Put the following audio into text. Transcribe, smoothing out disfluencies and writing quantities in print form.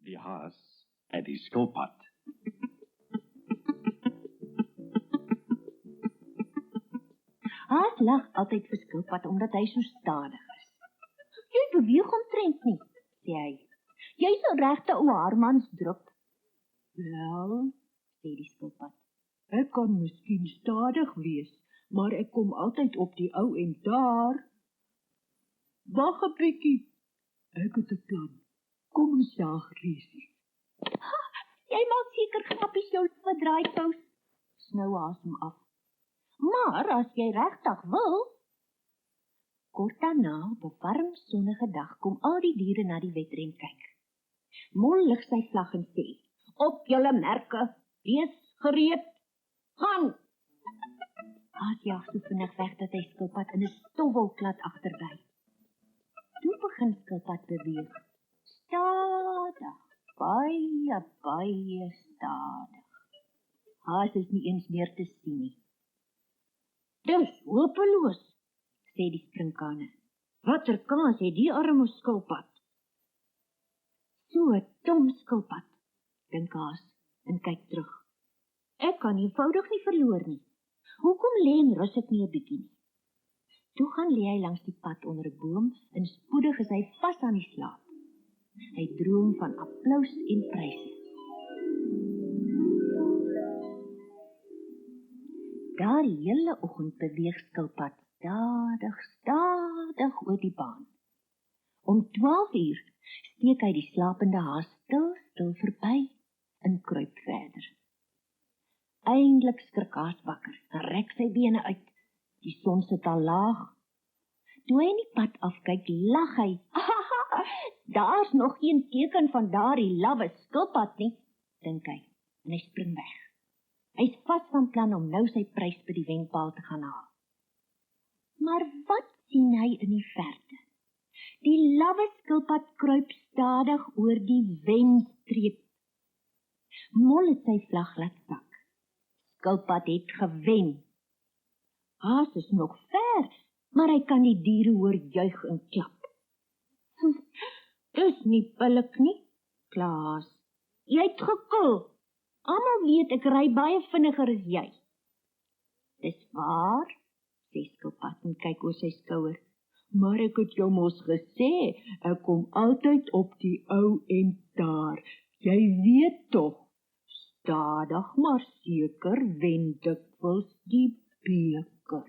Die haas en die skilpad. Haas lag altyd vir skilpad omdat hy so stadig is. Jy beweeg omtrent nie, sê hy. Jy's 'n regte ou haarmansdrup. Wel, sê die skilpad. Ek kan miskien stadig wees, maar ek kom altyd op die ou en daar. Wag 'n bietjie. Ek het 'n plan. Kom ons jaag Riesie. Jy maak seker grappies jou verdraaipous. Snou Haas hom af. Maar as jy regtig wil. Kort daarna, op 'n warm sonnige dag, kom al die diere na die wedren kyk. Mol lig sy vlag en sê: "Op julle merke, wees gereed, gaan!" Haas jag so vinnig weg dat hy skilpad in 'n stofwolkklad agterby. Toe begin skilpad beweeg. Stadig, baie stadig. Haas is nie eens meer te sien nie. "Dis hopeloos," sê die sprinkane. "Watter kans het die arme skilpad?" "So 'n dom skilpad," dink Haas en kyk terug. "Ek kan eenvoudig nie verloor nie. Hoekom lê en rus ek nie 'n bietjie nie?" Toe gaan lê hy langs die pad onder 'n boom en spoedig is hy vas aan die slaap. Hy droom van applous en pryse. Daar die hele oggend beweeg skilpad stadig oor die baan. Om 12 uur steek hy die slapende haas stil verby en kruip verder. Eindelik skrik Haas wakker en rek sy bene uit. Die son sit al laag. Toe hy in die pad afkyk, lag hy. Daar's nog geen teken van daardie lawwe skilpad nie, dink hy, en hy spring weg. Hy's vas van plan om nou sy prys by die wenpaal te gaan haal. Maar wat sien hy in die verte? Die lawwe skilpad kruip stadig oor die wenstreep. Mol het sy vlag laat sak. Skilpad het gewen. Haas is nog ver, maar hy kan die diere hoor juig en klap. Dis nie billik nie, kla Haas. Jy het gekil. Almal weet ek ry baie vinniger as jy. Dis waar, sê skilpad en kyk oor sy skouer. Maar ek het jou mos gesê, ek kom altyd op die ou en daar. Jy weet tog, stadig maar seker wen dikwels die beker.